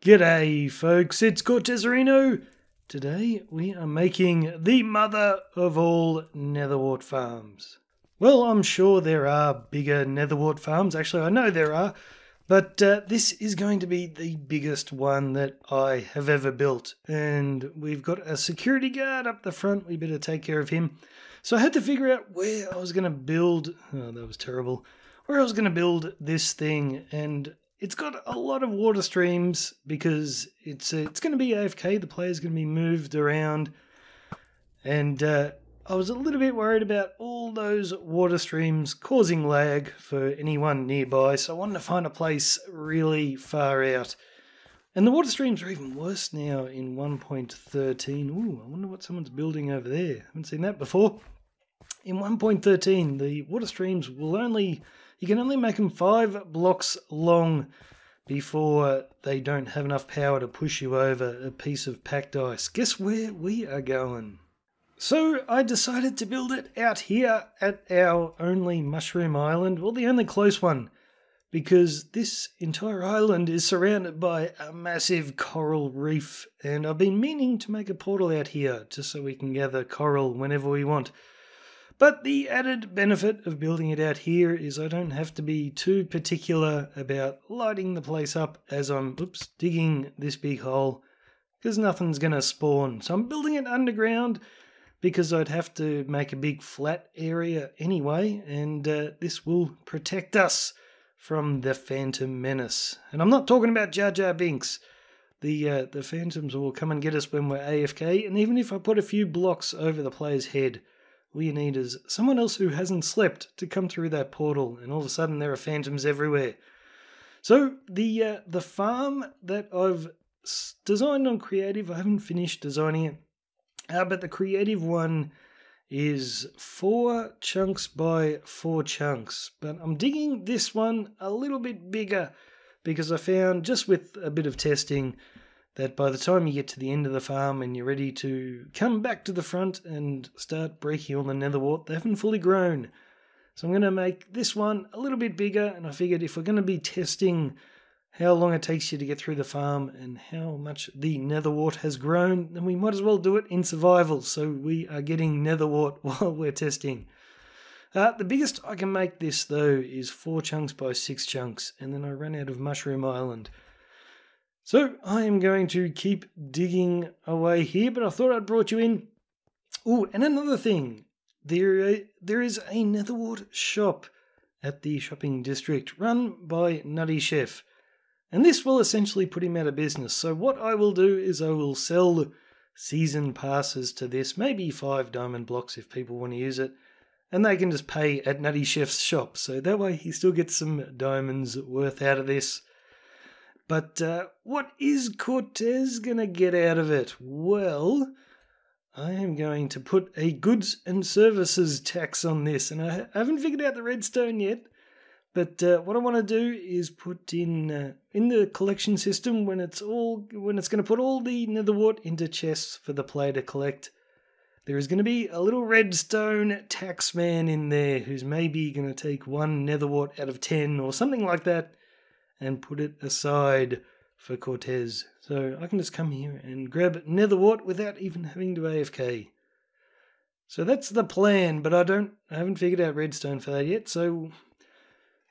G'day folks, it's Cortezerino. Today we are making the mother of all nether wart farms. Well, I'm sure there are bigger nether wart farms, actually I know there are, but this is going to be the biggest one that I have ever built. And we've got a security guard up the front, we better take care of him. So I had to figure out where I was going to build, oh that was terrible, where I was going to build this thing, and it's got a lot of water streams because it's going to be AFK, the player's going to be moved around, and I was a little bit worried about all those water streams causing lag for anyone nearby, so I wanted to find a place really far out. And the water streams are even worse now in 1.13. Ooh, I wonder what someone's building over there. I haven't seen that before. In 1.13, the water streams will you can only make them 5 blocks long before they don't have enough power to push you over a piece of packed ice. Guess where we are going? So I decided to build it out here at our only mushroom island, well the only close one, because this entire island is surrounded by a massive coral reef, and I've been meaning to make a portal out here just so we can gather coral whenever we want. But the added benefit of building it out here is I don't have to be too particular about lighting the place up as I'm digging this big hole, because nothing's going to spawn. So I'm building it underground because I'd have to make a big flat area anyway, and this will protect us from the Phantom Menace. And I'm not talking about Jar Jar Binks. The Phantoms will come and get us when we're AFK, and even if I put a few blocks over the player's head, all you need is someone else who hasn't slept to come through that portal, and all of a sudden there are phantoms everywhere. So the farm that I've designed on creative, I haven't finished designing it, but the creative one is 4 chunks by 4 chunks. But I'm digging this one a little bit bigger because I found, just with a bit of testing, that by the time you get to the end of the farm and you're ready to come back to the front and start breaking all the nether wart, they haven't fully grown. So I'm going to make this one a little bit bigger, and I figured if we're going to be testing how long it takes you to get through the farm and how much the nether wart has grown, then we might as well do it in survival, so we are getting nether wart while we're testing. The biggest I can make this though is 4 chunks by 6 chunks, and then I run out of Mushroom Island. So I am going to keep digging away here, but I thought I'd brought you in. Oh, and another thing, there is a nether wart shop at the shopping district run by Nutty Chef, and this will essentially put him out of business. So what I will do is I will sell season passes to this, maybe 5 diamond blocks if people want to use it, and they can just pay at Nutty Chef's shop, so that way he still gets some diamonds worth out of this. But what is Cortez going to get out of it? Well, I am going to put a goods and services tax on this, and I haven't figured out the redstone yet. But what I want to do is put in the collection system, when it's going to put all the nether wart into chests for the player to collect, there is going to be a little redstone tax man in there who's maybe going to take 1 nether wart out of 10 or something like that, and put it aside for Cortez. So I can just come here and grab nether wart without even having to AFK. So that's the plan, but I haven't figured out redstone for that yet. So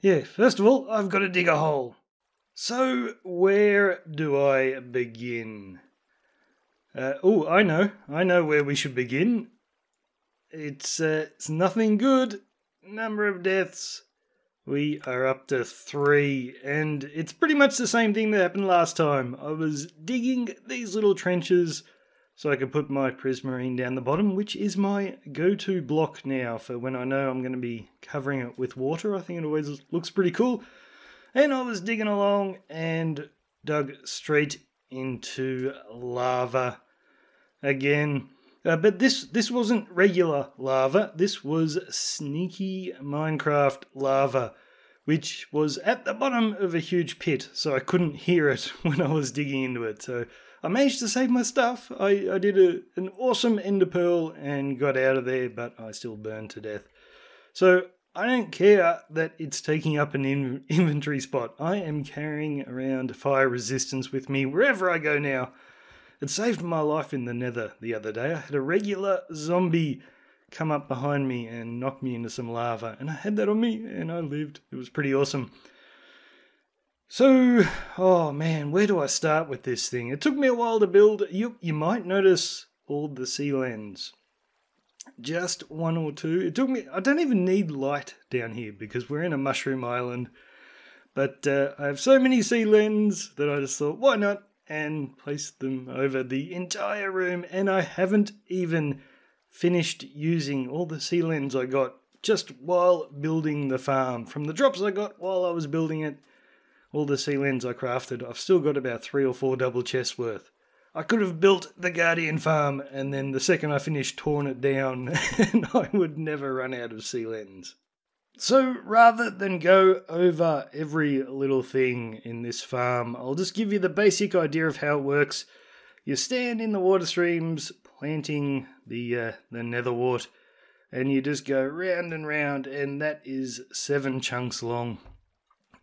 yeah, first of all, I've got to dig a hole. So where do I begin? I know where we should begin. It's nothing good. Number of deaths. We are up to 3, and it's pretty much the same thing that happened last time. I was digging these little trenches so I could put my prismarine down the bottom, which is my go-to block now for when I know I'm going to be covering it with water. I think it always looks pretty cool. And I was digging along and dug straight into lava again. But this wasn't regular lava, this was sneaky Minecraft lava, which was at the bottom of a huge pit, so I couldn't hear it when I was digging into it. So I managed to save my stuff. I did an awesome ender pearl and got out of there, but I still burned to death. So I don't care that it's taking up an inventory spot. I am carrying around fire resistance with me wherever I go now. It saved my life in the nether the other day. I had a regular zombie come up behind me and knock me into some lava, and I had that on me and I lived. It was pretty awesome. So, oh man, where do I start with this thing? It took me a while to build. You might notice all the sealands. Just one or two. It took me, I don't even need light down here because we're in a mushroom island. But I have so many sealands that I just thought, why not? And placed them over the entire room. And I haven't even finished using all the sealands I got just while building the farm. From the drops I got while I was building it, all the sealands I crafted, I've still got about 3 or 4 double chests worth. I could have built the Guardian farm, and then the second I finished, torn it down, and I would never run out of sealands. So rather than go over every little thing in this farm, I'll just give you the basic idea of how it works. You stand in the water streams, planting the nether wart, and you just go round and round, and that is 7 chunks long.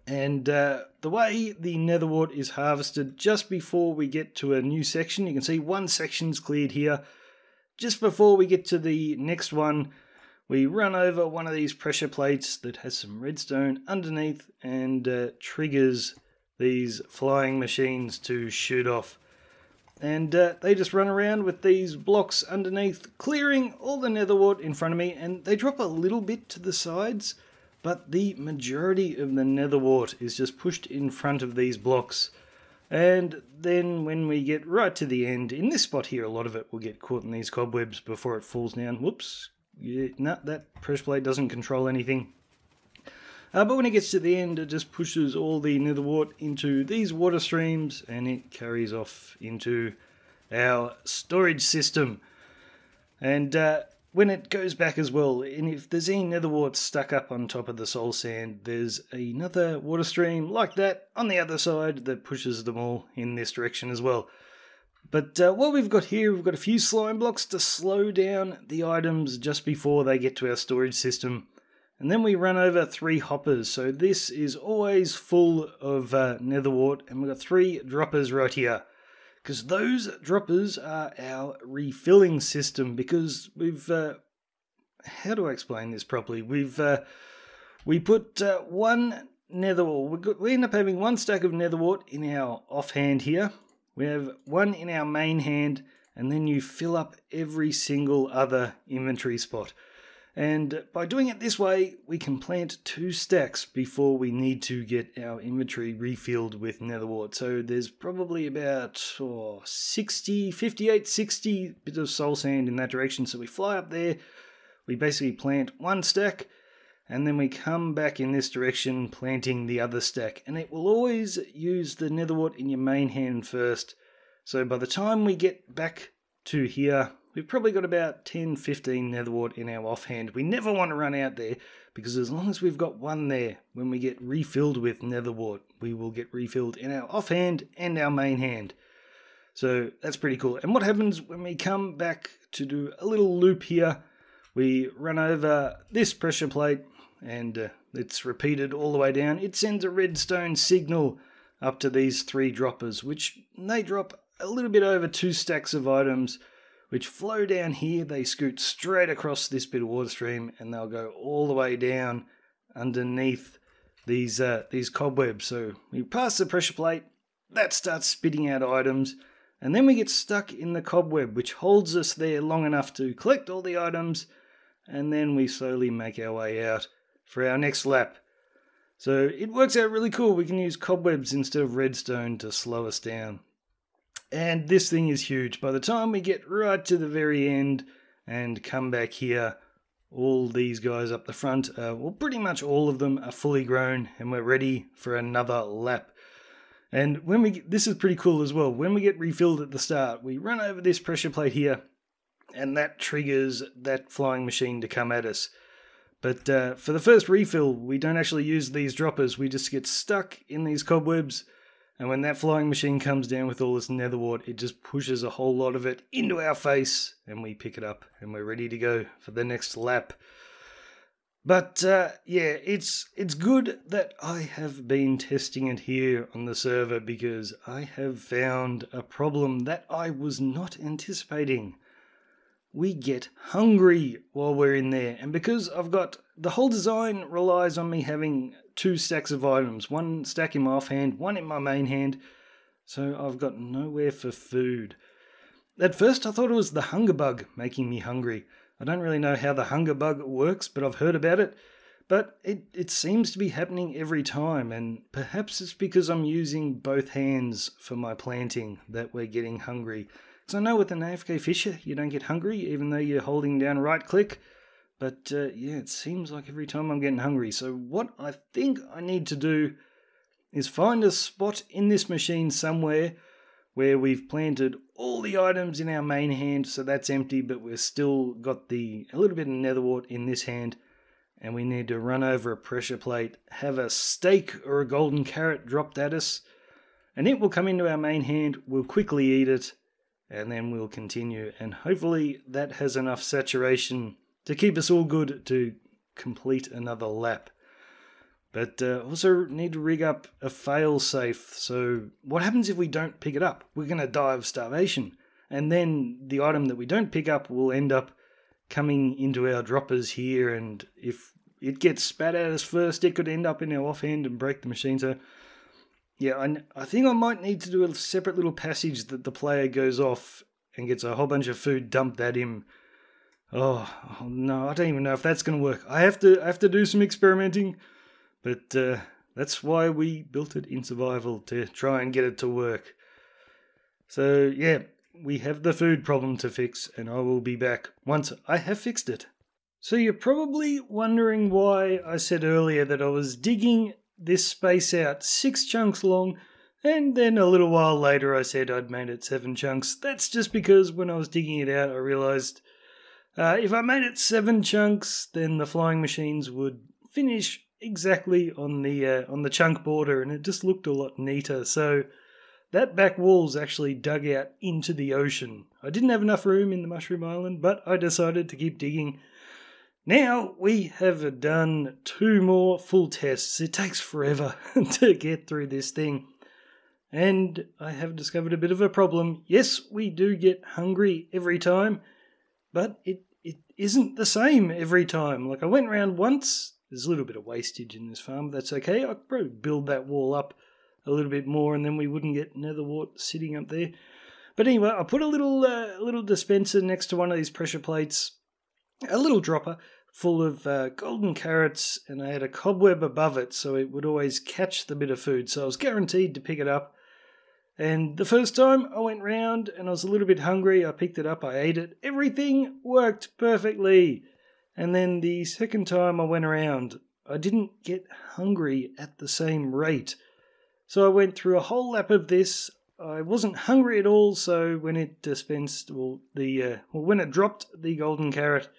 And the way the nether wart is harvested, just before we get to a new section, you can see one section's cleared here. Just before we get to the next one, we run over one of these pressure plates that has some redstone underneath and triggers these flying machines to shoot off. And they just run around with these blocks underneath, clearing all the nether wart in front of me, and they drop a little bit to the sides. But the majority of the nether wart is just pushed in front of these blocks. And then when we get right to the end, in this spot here, a lot of it will get caught in these cobwebs before it falls down. Whoops. Yeah, no, that pressure plate doesn't control anything. But when it gets to the end, it just pushes all the nether wart into these water streams, and it carries off into our storage system. And when it goes back as well, and if there's any nether wart stuck up on top of the soul sand, there's another water stream like that on the other side that pushes them all in this direction as well. But what we've got here, we've got a few slime blocks to slow down the items just before they get to our storage system. And then we run over 3 hoppers, so this is always full of nether wart, and we've got 3 droppers right here. Because those droppers are our refilling system, because we've, how do I explain this properly? We put one nether wart, we end up having 1 stack of nether wart in our offhand here. We have 1 in our main hand, and then you fill up every single other inventory spot. And by doing it this way, we can plant 2 stacks before we need to get our inventory refilled with nether wart. So there's probably about 58, 60 bits of soul sand in that direction. So we fly up there, we basically plant 1 stack, and then we come back in this direction planting the other stack. And it will always use the nether wart in your main hand first. So by the time we get back to here, we've probably got about 10-15 nether wart in our offhand. We never want to run out there, because as long as we've got 1 there, when we get refilled with nether wart, we will get refilled in our offhand and our main hand. So that's pretty cool. And what happens when we come back to do a little loop here, we run over this pressure plate, and it's repeated all the way down. It sends a redstone signal up to these 3 droppers, which they drop a little bit over 2 stacks of items, which flow down here. They scoot straight across this bit of water stream, and they'll go all the way down underneath these cobwebs. So we pass the pressure plate, that starts spitting out items, and then we get stuck in the cobweb, which holds us there long enough to collect all the items, and then we slowly make our way out for our next lap. So it works out really cool. We can use cobwebs instead of redstone to slow us down. And this thing is huge. By the time we get right to the very end and come back here, all these guys up the front, well, pretty much all of them are fully grown, and we're ready for another lap. And when this is pretty cool as well. When we get refilled at the start, we run over this pressure plate here, and that triggers that flying machine to come at us. But for the first refill, we don't actually use these droppers. We just get stuck in these cobwebs. And when that flying machine comes down with all this nether wart, it just pushes a whole lot of it into our face, and we pick it up, and we're ready to go for the next lap. But yeah, it's good that I have been testing it here on the server because I have found a problem that I was not anticipating. We get hungry while we're in there, and because I've got the whole design relies on me having 2 stacks of items, 1 stack in my offhand, 1 in my main hand, so I've got nowhere for food. At first I thought it was the hunger bug making me hungry. I don't really know how the hunger bug works, but I've heard about it. But it seems to be happening every time, and perhaps it's because I'm using both hands for my planting that we're getting hungry. Because I know with an AFK Fisher you don't get hungry even though you're holding down right click. But yeah, it seems like every time I'm getting hungry. So what I think I need to do is find a spot in this machine somewhere where we've planted all the items in our main hand, so that's empty, but we've still got a little bit of nether wart in this hand, and we need to run over a pressure plate, have a steak or a golden carrot dropped at us, and it will come into our main hand, we'll quickly eat it, and then we'll continue, and hopefully that has enough saturation to keep us all good to complete another lap. But also need to rig up a fail-safe, so what happens if we don't pick it up? We're going to die of starvation, and then the item that we don't pick up will end up coming into our droppers here, and if it gets spat at us first, it could end up in our offhand and break the machine. So yeah, I think I might need to do a separate little passage that the player goes off and gets a whole bunch of food dumped at him. Oh no, I don't even know if that's going to work. I have to do some experimenting. But that's why we built it in survival, to try and get it to work. So yeah, we have the food problem to fix, and I will be back once I have fixed it. So you're probably wondering why I said earlier that I was digging this space out 6 chunks long, and then a little while later I said I'd made it 7 chunks. That's just because when I was digging it out I realised if I made it 7 chunks, then the flying machines would finish exactly on the chunk border, and it just looked a lot neater. So that back wall's actually dug out into the ocean. I didn't have enough room in the Mushroom Island, but I decided to keep digging. Now we have done 2 more full tests. It takes forever to get through this thing, and I have discovered a bit of a problem. Yes, we do get hungry every time, but it isn't the same every time. Like, I went around once. There's a little bit of wastage in this farm, but that's okay. I could probably build that wall up a little bit more, and then we wouldn't get nether wart sitting up there. But anyway, I put a little dispenser next to one of these pressure plates, a little dropper full of golden carrots, and I had a cobweb above it so it would always catch the bit of food, so I was guaranteed to pick it up. And the first time I went round and I was a little bit hungry, I picked it up, I ate it. Everything worked perfectly. And then the second time I went around, I didn't get hungry at the same rate. So I went through a whole lap of this. I wasn't hungry at all, so when it dispensed, when it dropped the golden carrot,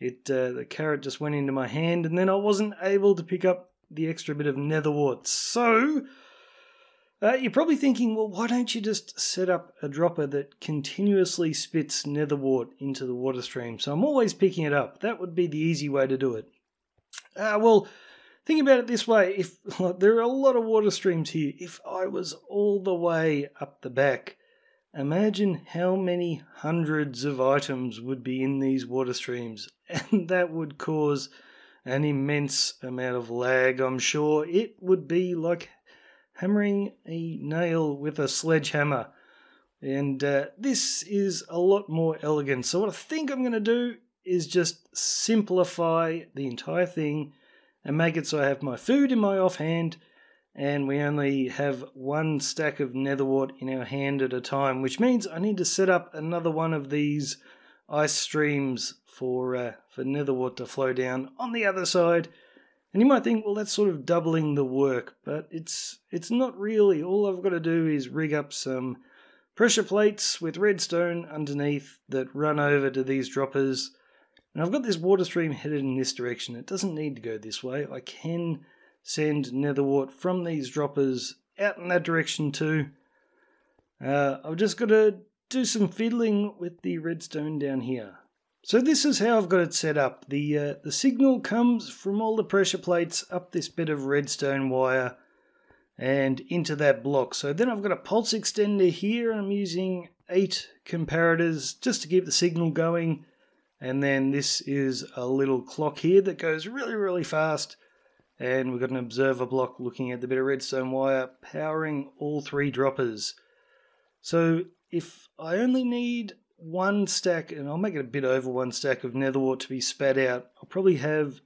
the carrot just went into my hand, and then I wasn't able to pick up the extra bit of nether wart. So you're probably thinking, well, why don't you just set up a dropper that continuously spits nether wart into the water stream? So I'm always picking it up. That would be the easy way to do it. Well, think about it this way. There are a lot of water streams here. If I was all the way up the back, imagine how many hundreds of items would be in these water streams. And that would cause an immense amount of lag, I'm sure. It would be like hammering a nail with a sledgehammer. And this is a lot more elegant. So what I think I'm going to do is just simplify the entire thing and make it so I have my food in my offhand, and we only have 1 stack of nether wart in our hand at a time, which means I need to set up another one of these ice streams for nether wart to flow down on the other side. And you might think, well, that's sort of doubling the work, but it's not really. All I've got to do is rig up some pressure plates with redstone underneath that run over to these droppers. And I've got this water stream headed in this direction. It doesn't need to go this way. I can send nether wart from these droppers out in that direction too. I've just got to do some fiddling with the redstone down here. So this is how I've got it set up. The signal comes from all the pressure plates up this bit of redstone wire and into that block. So then I've got a pulse extender here. I'm using 8 comparators just to keep the signal going. And then this is a little clock here that goes really, really fast. And we've got an observer block looking at the bit of redstone wire powering all 3 droppers. So if I only need 1 stack, and I'll make it a bit over 1 stack of nether wart to be spat out, I'll probably have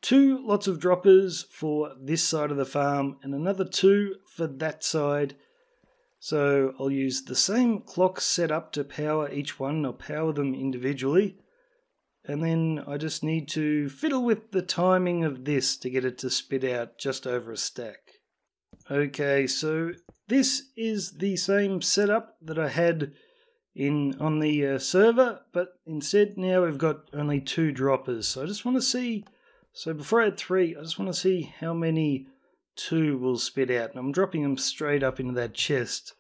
2 lots of droppers for this side of the farm and another 2 for that side. So I'll use the same clock set up to power each one. I'll power them individually. And then I just need to fiddle with the timing of this to get it to spit out just over a stack. Okay, so this is the same setup that I had on the server, but instead now we've got only 2 droppers. So I just want to see, so before I had 3, I just want to see how many 2 will spit out. And I'm dropping them straight up into that chest,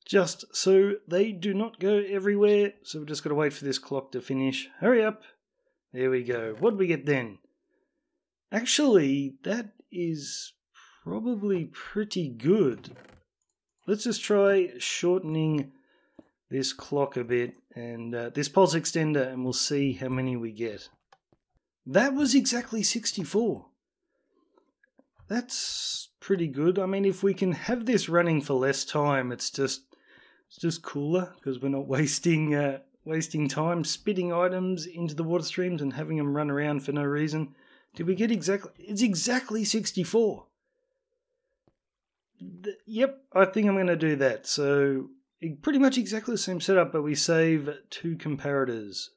just so they do not go everywhere. So we've just got to wait for this clock to finish. Hurry up. There we go. What do we get then? Actually, that is probably pretty good. Let's just try shortening this clock a bit and this pulse extender, and we'll see how many we get. That was exactly 64. That's pretty good. I mean, if we can have this running for less time, it's just cooler because we're not wasting time spitting items into the water streams and having them run around for no reason. Did we get exactly? It's exactly 64. Yep, I think I'm going to do that. So pretty much exactly the same setup, but we save 2 comparators.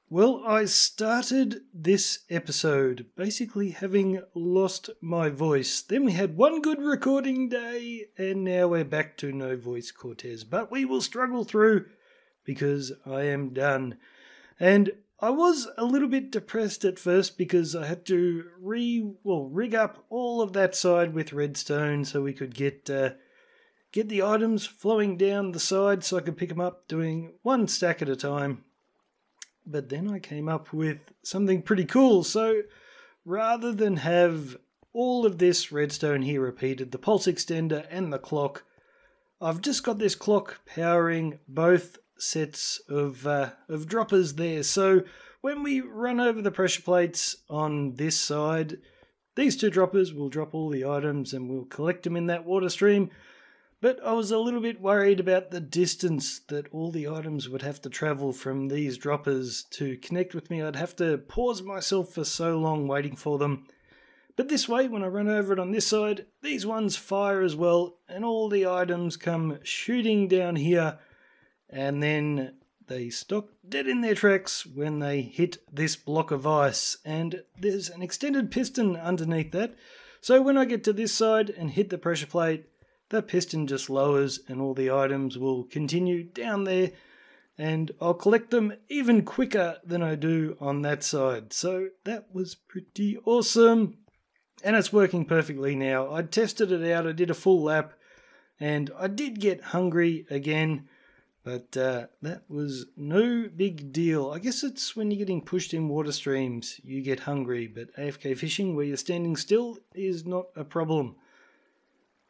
Well, I started this episode basically having lost my voice. Then we had 1 good recording day, and now we're back to no voice, Cortez. But we will struggle through because I am done. And I was a little bit depressed at first because I had to rig up all of that side with redstone so we could get the items flowing down the side so I could pick them up, doing 1 stack at a time. But then I came up with something pretty cool. So rather than have all of this redstone here repeated, the pulse extender and the clock, I've just got this clock powering both sets of droppers there. So when we run over the pressure plates on this side, these 2 droppers will drop all the items and we'll collect them in that water stream. But I was a little bit worried about the distance that all the items would have to travel from these droppers to connect with me. I'd have to pause myself for so long waiting for them. But this way, when I run over it on this side, these ones fire as well, and all the items come shooting down here, and then they stop dead in their tracks when they hit this block of ice. And there's an extended piston underneath that. So when I get to this side and hit the pressure plate, the piston just lowers and all the items will continue down there, and I'll collect them even quicker than I do on that side. So that was pretty awesome. And it's working perfectly now. I tested it out, I did a full lap, and I did get hungry again, but that was no big deal. I guess it's when you're getting pushed in water streams you get hungry, but AFK fishing where you're standing still is not a problem.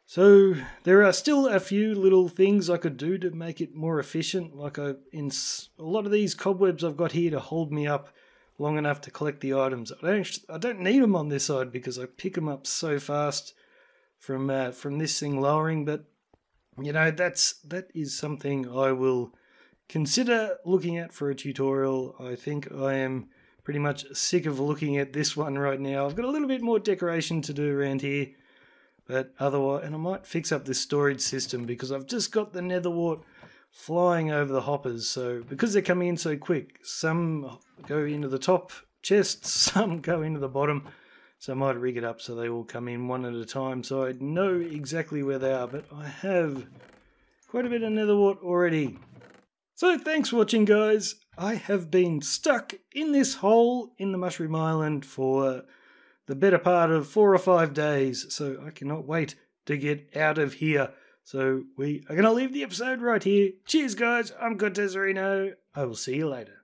So there are still a few little things I could do to make it more efficient. Like in a lot of these cobwebs I've got here to hold me up long enough to collect the items. I don't need them on this side because I pick them up so fast from this thing lowering. But you know, that is something I will consider looking at for a tutorial. I think I am pretty much sick of looking at this one right now. I've got a little bit more decoration to do around here. But otherwise, and I might fix up this storage system because I've just got the nether wart flying over the hoppers. So because they're coming in so quick, some go into the top chest, some go into the bottom. So I might rig it up so they all come in one at a time so I know exactly where they are. But I have quite a bit of nether wart already. So thanks for watching, guys. I have been stuck in this hole in the Mushroom Island for the better part of 4 or 5 days, so I cannot wait to get out of here. So we are going to leave the episode right here. Cheers, guys. I'm Cortezerino. I will see you later.